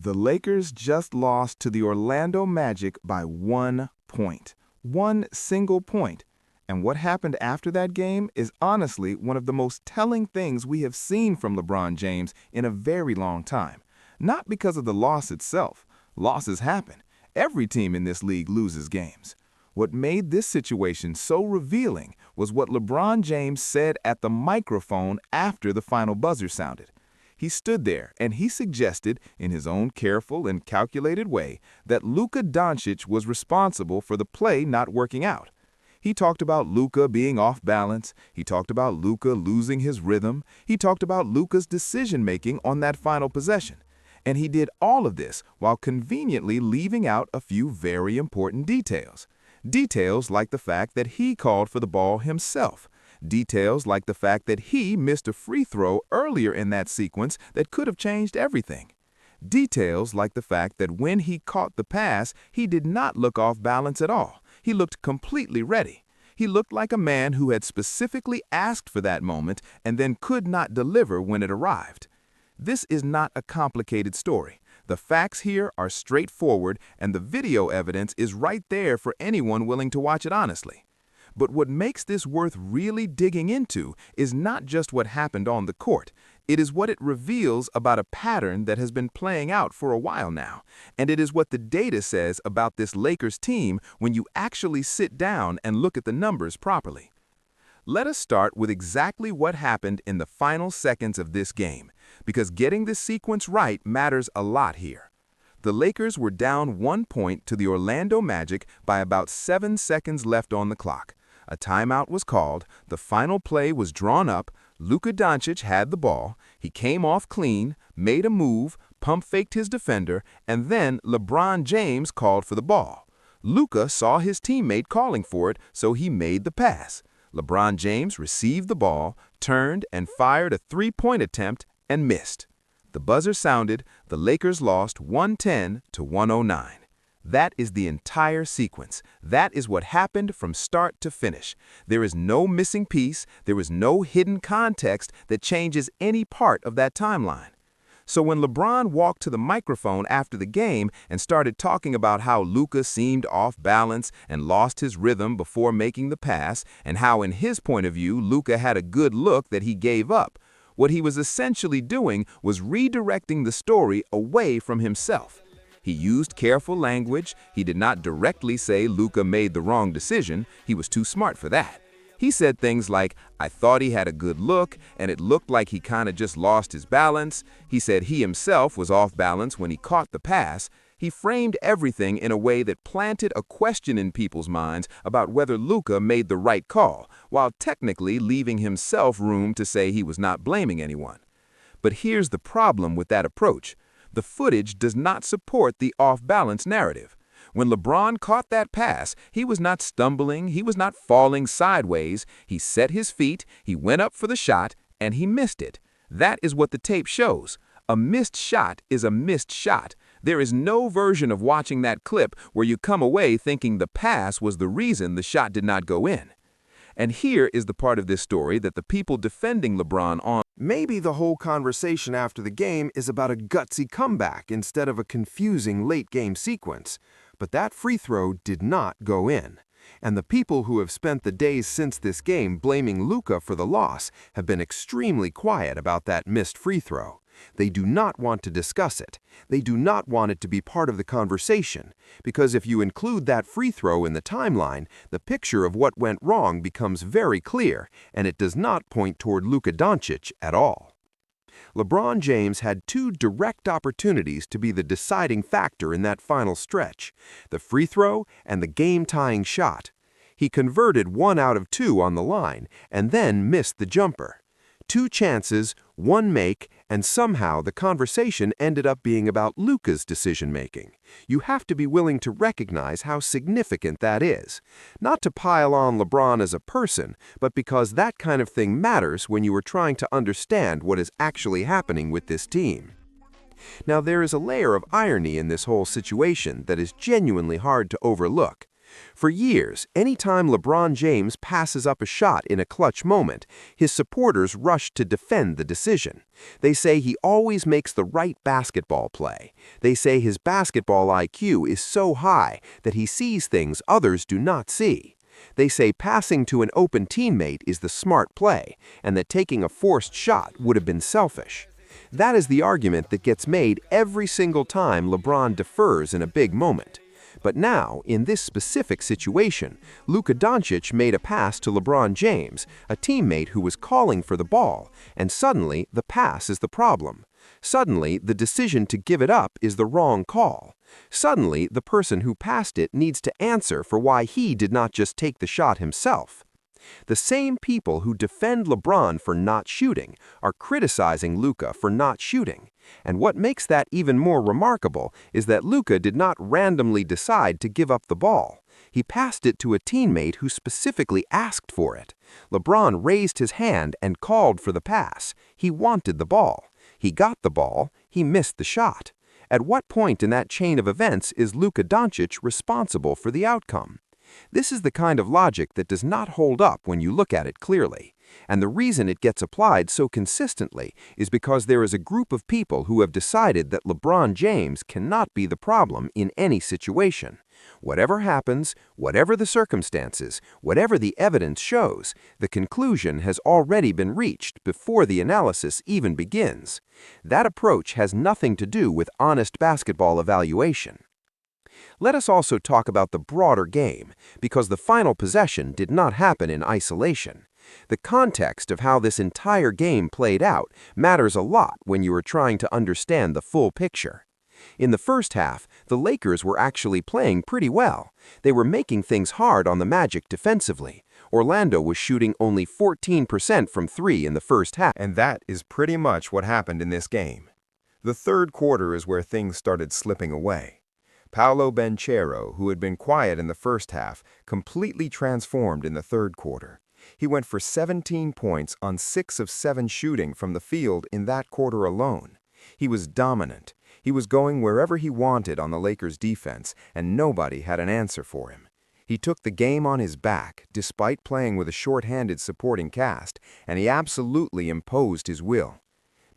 The Lakers just lost to the Orlando Magic by 1 point. One single point. And what happened after that game is honestly one of the most telling things we have seen from LeBron James in a very long time. Not because of the loss itself. Losses happen. Every team in this league loses games. What made this situation so revealing was what LeBron James said at the microphone after the final buzzer sounded. He stood there and he suggested, in his own careful and calculated way, that Luka Dončić was responsible for the play not working out. He talked about Luka being off balance. He talked about Luka losing his rhythm. He talked about Luka's decision-making on that final possession. And he did all of this while conveniently leaving out a few very important details. Details like the fact that he called for the ball himself. Details like the fact that he missed a free throw earlier in that sequence that could have changed everything. Details like the fact that when he caught the pass, he did not look off balance at all. He looked completely ready. He looked like a man who had specifically asked for that moment and then could not deliver when it arrived. This is not a complicated story. The facts here are straightforward, and the video evidence is right there for anyone willing to watch it honestly. But what makes this worth really digging into is not just what happened on the court. It is what it reveals about a pattern that has been playing out for a while now. And it is what the data says about this Lakers team when you actually sit down and look at the numbers properly. Let us start with exactly what happened in the final seconds of this game, because getting this sequence right matters a lot here. The Lakers were down 1 point to the Orlando Magic by about 7 seconds left on the clock. A timeout was called, the final play was drawn up, Luka Dončić had the ball, he came off clean, made a move, pump-faked his defender, and then LeBron James called for the ball. Luka saw his teammate calling for it, so he made the pass. LeBron James received the ball, turned and fired a three-point attempt and missed. The buzzer sounded, the Lakers lost 110 to 109. That is the entire sequence. That is what happened from start to finish. There is no missing piece, there is no hidden context that changes any part of that timeline. So when LeBron walked to the microphone after the game and started talking about how Luka seemed off balance and lost his rhythm before making the pass, and how in his point of view Luka had a good look that he gave up, what he was essentially doing was redirecting the story away from himself. He used careful language. He did not directly say Luka made the wrong decision. He was too smart for that. He said things like, I thought he had a good look, and it looked like he kind of just lost his balance. He said he himself was off balance when he caught the pass. He framed everything in a way that planted a question in people's minds about whether Luka made the right call, while technically leaving himself room to say he was not blaming anyone. But here's the problem with that approach. The footage does not support the off-balance narrative. When LeBron caught that pass, he was not stumbling, he was not falling sideways. He set his feet, he went up for the shot, and he missed it. That is what the tape shows. A missed shot is a missed shot. There is no version of watching that clip where you come away thinking the pass was the reason the shot did not go in. And here is the part of this story that the people defending LeBron on. Maybe the whole conversation after the game is about a gutsy comeback instead of a confusing late-game sequence. But that free throw did not go in. And the people who have spent the days since this game blaming Luka for the loss have been extremely quiet about that missed free throw. They do not want to discuss it. They do not want it to be part of the conversation, because if you include that free throw in the timeline, the picture of what went wrong becomes very clear, and it does not point toward Luka Dončić at all. LeBron James had two direct opportunities to be the deciding factor in that final stretch, the free throw and the game-tying shot. He converted 1 out of 2 on the line and then missed the jumper. 2 chances, 1 make, and somehow the conversation ended up being about Luka's decision-making. You have to be willing to recognize how significant that is. Not to pile on LeBron as a person, but because that kind of thing matters when you are trying to understand what is actually happening with this team. Now, there is a layer of irony in this whole situation that is genuinely hard to overlook. For years, anytime LeBron James passes up a shot in a clutch moment, his supporters rush to defend the decision. They say he always makes the right basketball play. They say his basketball IQ is so high that he sees things others do not see. They say passing to an open teammate is the smart play, and that taking a forced shot would have been selfish. That is the argument that gets made every single time LeBron defers in a big moment. But now, in this specific situation, Luka Dončić made a pass to LeBron James, a teammate who was calling for the ball, and suddenly the pass is the problem. Suddenly, the decision to give it up is the wrong call. Suddenly, the person who passed it needs to answer for why he did not just take the shot himself. The same people who defend LeBron for not shooting are criticizing Luka for not shooting. And what makes that even more remarkable is that Luka did not randomly decide to give up the ball. He passed it to a teammate who specifically asked for it. LeBron raised his hand and called for the pass. He wanted the ball. He got the ball. He missed the shot. At what point in that chain of events is Luka Dončić responsible for the outcome? This is the kind of logic that does not hold up when you look at it clearly. And the reason it gets applied so consistently is because there is a group of people who have decided that LeBron James cannot be the problem in any situation. Whatever happens, whatever the circumstances, whatever the evidence shows, the conclusion has already been reached before the analysis even begins. That approach has nothing to do with honest basketball evaluation. Let us also talk about the broader game, because the final possession did not happen in isolation. The context of how this entire game played out matters a lot when you are trying to understand the full picture. In the first half, the Lakers were actually playing pretty well. They were making things hard on the Magic defensively. Orlando was shooting only 14% from three in the first half. And that is pretty much what happened in this game. The third quarter is where things started slipping away. Paolo Banchero, who had been quiet in the first half, completely transformed in the third quarter. He went for 17 points on 6 of 7 shooting from the field in that quarter alone. He was dominant. He was going wherever he wanted on the Lakers' defense, and nobody had an answer for him. He took the game on his back, despite playing with a short-handed supporting cast, and he absolutely imposed his will.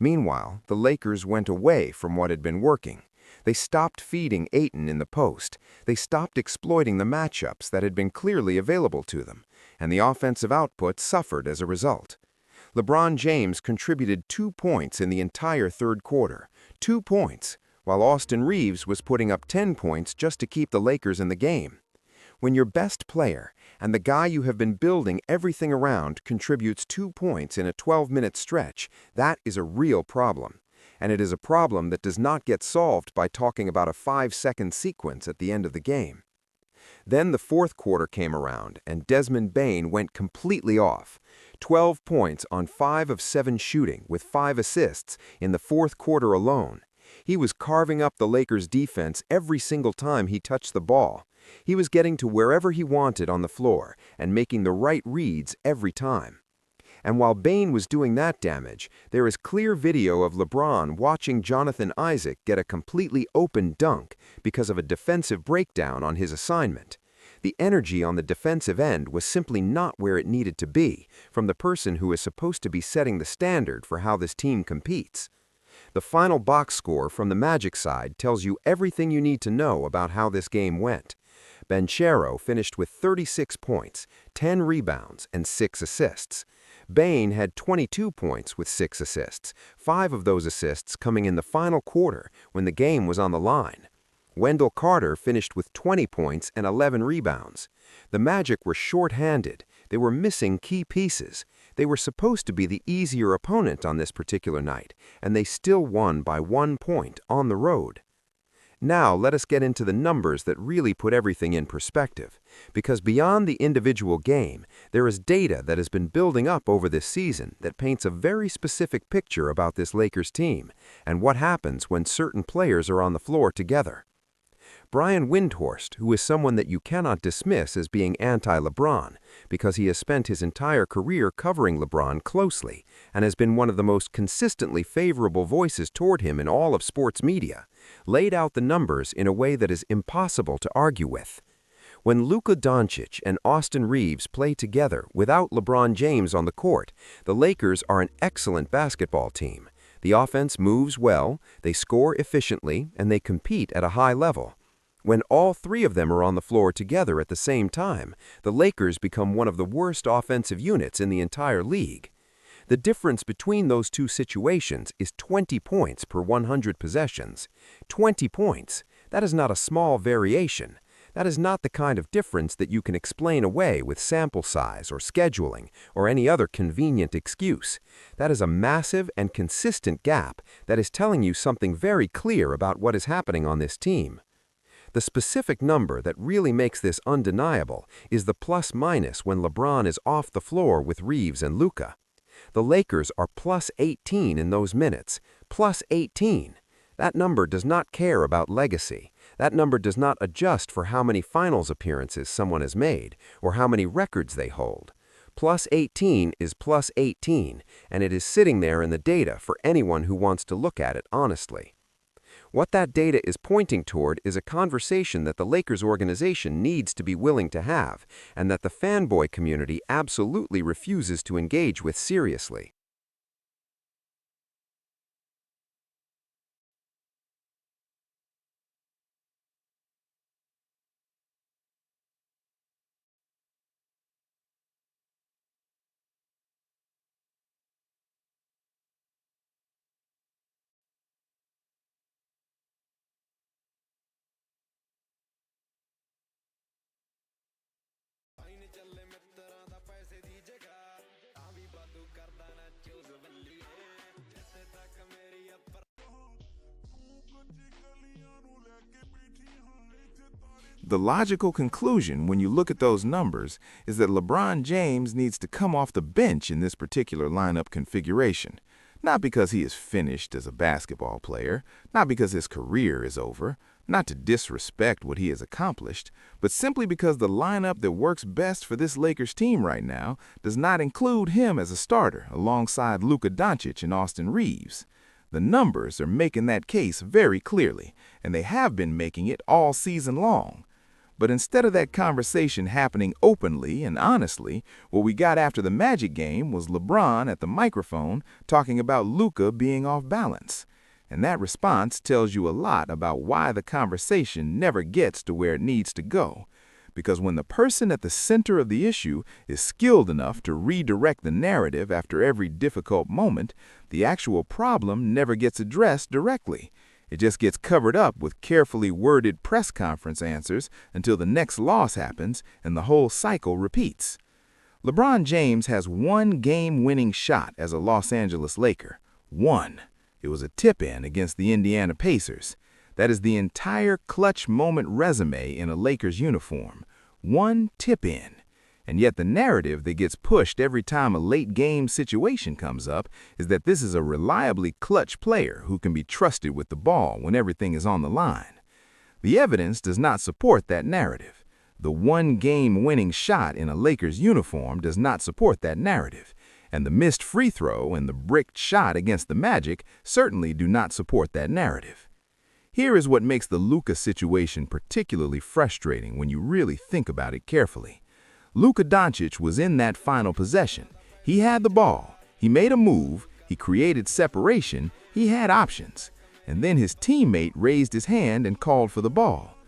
Meanwhile, the Lakers went away from what had been working. They stopped feeding Ayton in the post. They stopped exploiting the matchups that had been clearly available to them, and the offensive output suffered as a result. LeBron James contributed 2 points in the entire third quarter, 2 points, while Austin Reeves was putting up 10 points just to keep the Lakers in the game. When your best player and the guy you have been building everything around contributes 2 points in a 12-minute stretch, that is a real problem. And it is a problem that does not get solved by talking about a 5-second sequence at the end of the game. Then the fourth quarter came around, and Desmond Bane went completely off. 12 points on 5 of 7 shooting with 5 assists in the fourth quarter alone. He was carving up the Lakers' defense every single time he touched the ball. He was getting to wherever he wanted on the floor and making the right reads every time. And while Bane was doing that damage, there is clear video of LeBron watching Jonathan Isaac get a completely open dunk because of a defensive breakdown on his assignment. The energy on the defensive end was simply not where it needed to be from the person who is supposed to be setting the standard for how this team competes. The final box score from the Magic side tells you everything you need to know about how this game went. Banchero finished with 36 points, 10 rebounds, and 6 assists. Bane had 22 points with 6 assists, 5 of those assists coming in the final quarter when the game was on the line. Wendell Carter finished with 20 points and 11 rebounds. The Magic were short-handed. They were missing key pieces. They were supposed to be the easier opponent on this particular night, and they still won by 1 point on the road. Now let us get into the numbers that really put everything in perspective, because beyond the individual game, there is data that has been building up over this season that paints a very specific picture about this Lakers team and what happens when certain players are on the floor together. Brian Windhorst, who is someone that you cannot dismiss as being anti-LeBron because he has spent his entire career covering LeBron closely and has been one of the most consistently favorable voices toward him in all of sports media, laid out the numbers in a way that is impossible to argue with. When Luka Dončić and Austin Reeves play together without LeBron James on the court, the Lakers are an excellent basketball team. The offense moves well, they score efficiently, and they compete at a high level. When all three of them are on the floor together at the same time, the Lakers become one of the worst offensive units in the entire league. The difference between those two situations is 20 points per 100 possessions. 20 points. That is not a small variation. That is not the kind of difference that you can explain away with sample size or scheduling or any other convenient excuse. That is a massive and consistent gap that is telling you something very clear about what is happening on this team. The specific number that really makes this undeniable is the plus-minus when LeBron is off the floor with Reeves and Luka. The Lakers are plus 18 in those minutes. Plus 18. That number does not care about legacy. That number does not adjust for how many finals appearances someone has made or how many records they hold. Plus 18 is plus 18, and it is sitting there in the data for anyone who wants to look at it honestly. What that data is pointing toward is a conversation that the Lakers organization needs to be willing to have, and that the fanboy community absolutely refuses to engage with seriously. The logical conclusion when you look at those numbers is that LeBron James needs to come off the bench in this particular lineup configuration. Not because he is finished as a basketball player, not because his career is over, not to disrespect what he has accomplished, but simply because the lineup that works best for this Lakers team right now does not include him as a starter alongside Luka Dončić and Austin Reeves. The numbers are making that case very clearly, and they have been making it all season long. But instead of that conversation happening openly and honestly, what we got after the Magic game was LeBron at the microphone talking about Luka being off balance. And that response tells you a lot about why the conversation never gets to where it needs to go. Because when the person at the center of the issue is skilled enough to redirect the narrative after every difficult moment, the actual problem never gets addressed directly. It just gets covered up with carefully worded press conference answers until the next loss happens and the whole cycle repeats. LeBron James has one game-winning shot as a Los Angeles Laker. One. It was a tip-in against the Indiana Pacers. That is the entire clutch moment resume in a Lakers uniform. One tip-in. And yet the narrative that gets pushed every time a late-game situation comes up is that this is a reliably clutch player who can be trusted with the ball when everything is on the line. The evidence does not support that narrative. The one game-winning shot in a Lakers uniform does not support that narrative. And the missed free throw and the bricked shot against the Magic certainly do not support that narrative. Here is what makes the Luka situation particularly frustrating when you really think about it carefully. Luka Dončić was in that final possession. He had the ball, he made a move, he created separation, he had options. And then his teammate raised his hand and called for the ball.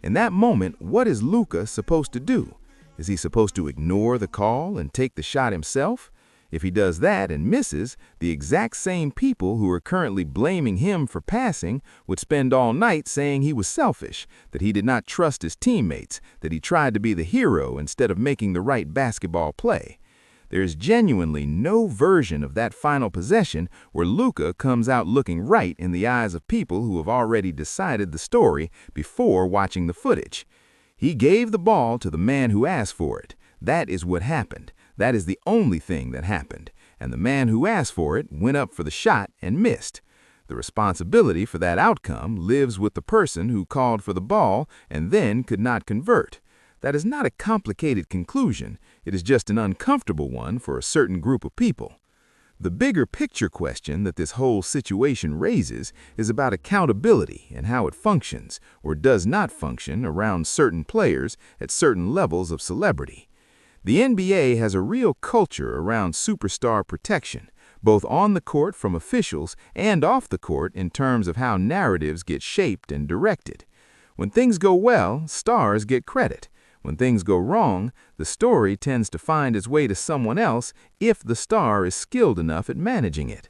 In that moment, what is Luka supposed to do? Is he supposed to ignore the call and take the shot himself? If he does that and misses, the exact same people who are currently blaming him for passing would spend all night saying he was selfish, that he did not trust his teammates, that he tried to be the hero instead of making the right basketball play. There is genuinely no version of that final possession where Luka comes out looking right in the eyes of people who have already decided the story before watching the footage. He gave the ball to the man who asked for it. That is what happened. That is the only thing that happened, and the man who asked for it went up for the shot and missed. The responsibility for that outcome lives with the person who called for the ball and then could not convert. That is not a complicated conclusion, it is just an uncomfortable one for a certain group of people. The bigger picture question that this whole situation raises is about accountability and how it functions or does not function around certain players at certain levels of celebrity. The NBA has a real culture around superstar protection, both on the court from officials and off the court in terms of how narratives get shaped and directed. When things go well, stars get credit. When things go wrong, the story tends to find its way to someone else if the star is skilled enough at managing it.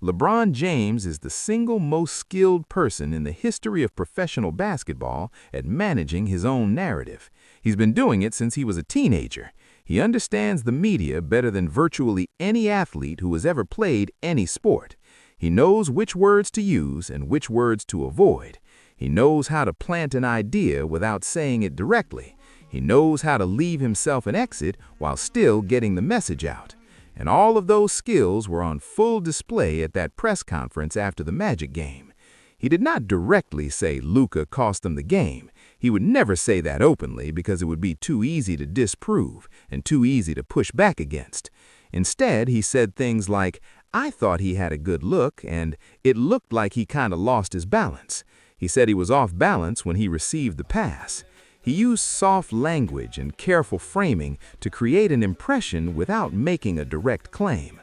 LeBron James is the single most skilled person in the history of professional basketball at managing his own narrative. He's been doing it since he was a teenager. He understands the media better than virtually any athlete who has ever played any sport. He knows which words to use and which words to avoid. He knows how to plant an idea without saying it directly. He knows how to leave himself an exit while still getting the message out. And all of those skills were on full display at that press conference after the Magic game. He did not directly say Luka cost them the game. He would never say that openly because it would be too easy to disprove and too easy to push back against. Instead, he said things like, "I thought he had a good look, and it looked like he kind of lost his balance." He said he was off balance when he received the pass. He used soft language and careful framing to create an impression without making a direct claim.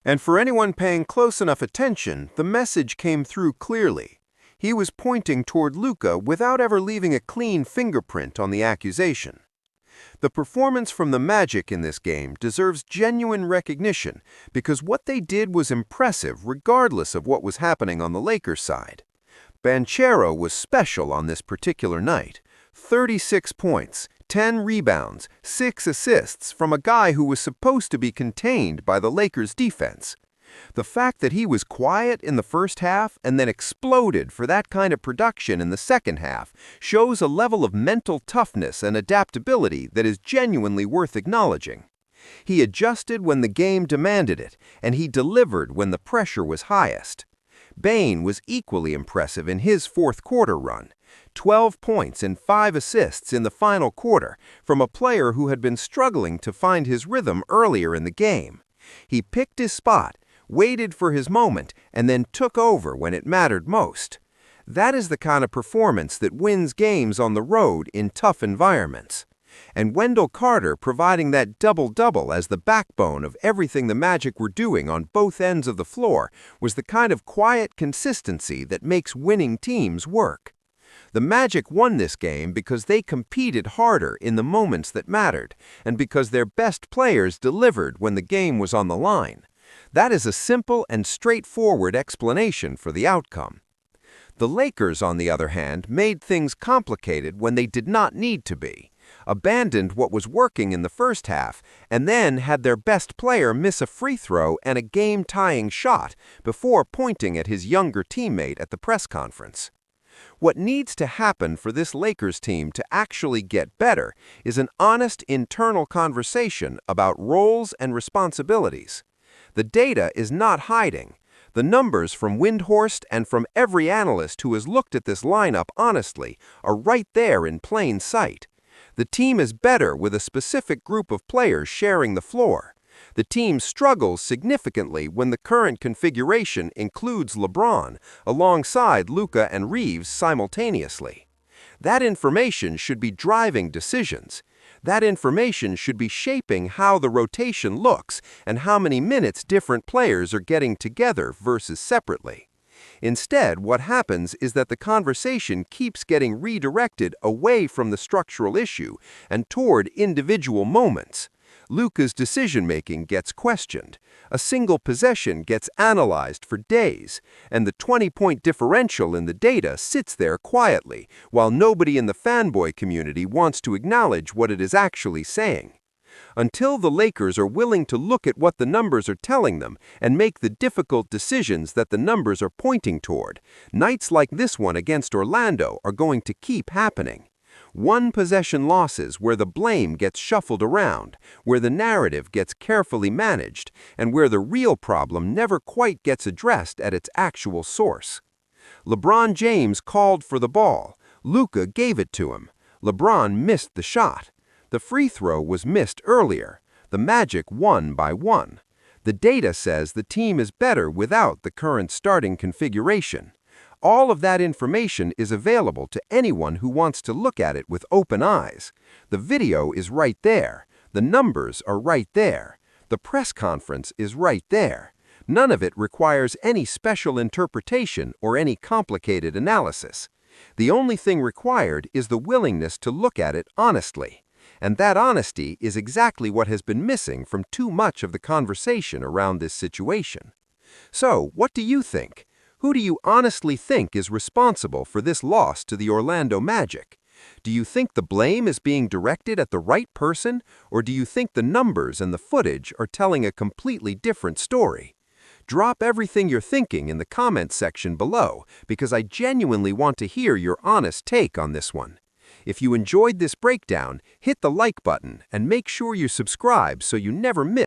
And for anyone paying close enough attention, the message came through clearly. He was pointing toward Luka without ever leaving a clean fingerprint on the accusation. The performance from the Magic in this game deserves genuine recognition because what they did was impressive regardless of what was happening on the Lakers side. Banchero was special on this particular night. 36 points, 10 rebounds, 6 assists from a guy who was supposed to be contained by the Lakers' defense. The fact that he was quiet in the first half and then exploded for that kind of production in the second half shows a level of mental toughness and adaptability that is genuinely worth acknowledging. He adjusted when the game demanded it, and he delivered when the pressure was highest. Bane was equally impressive in his fourth quarter run. 12 points and 5 assists in the final quarter from a player who had been struggling to find his rhythm earlier in the game. He picked his spot, waited for his moment, and then took over when it mattered most. That is the kind of performance that wins games on the road in tough environments. And Wendell Carter providing that double-double as the backbone of everything the Magic were doing on both ends of the floor was the kind of quiet consistency that makes winning teams work. The Magic won this game because they competed harder in the moments that mattered and because their best players delivered when the game was on the line. That is a simple and straightforward explanation for the outcome. The Lakers, on the other hand, made things complicated when they did not need to be, abandoned what was working in the first half, and then had their best player miss a free throw and a game-tying shot before pointing at his younger teammate at the press conference. What needs to happen for this Lakers team to actually get better is an honest internal conversation about roles and responsibilities. The data is not hiding. The numbers from Windhorst and from every analyst who has looked at this lineup honestly are right there in plain sight. The team is better with a specific group of players sharing the floor. The team struggles significantly when the current configuration includes LeBron alongside Luka and Reeves simultaneously. That information should be driving decisions. That information should be shaping how the rotation looks and how many minutes different players are getting together versus separately. Instead, what happens is that the conversation keeps getting redirected away from the structural issue and toward individual moments. Luka's decision-making gets questioned, a single possession gets analyzed for days, and the 20-point differential in the data sits there quietly, while nobody in the fanboy community wants to acknowledge what it is actually saying. Until the Lakers are willing to look at what the numbers are telling them and make the difficult decisions that the numbers are pointing toward, nights like this one against Orlando are going to keep happening. One-possession losses where the blame gets shuffled around, where the narrative gets carefully managed, and where the real problem never quite gets addressed at its actual source. LeBron James called for the ball. Luka gave it to him. LeBron missed the shot. The free throw was missed earlier. The Magic won by 1. The data says the team is better without the current starting configuration. All of that information is available to anyone who wants to look at it with open eyes. The video is right there. The numbers are right there. The press conference is right there. None of it requires any special interpretation or any complicated analysis. The only thing required is the willingness to look at it honestly. And that honesty is exactly what has been missing from too much of the conversation around this situation. So, what do you think? Who do you honestly think is responsible for this loss to the Orlando Magic? Do you think the blame is being directed at the right person, or do you think the numbers and the footage are telling a completely different story? Drop everything you're thinking in the comments section below, because I genuinely want to hear your honest take on this one. If you enjoyed this breakdown, hit the like button and make sure you subscribe so you never miss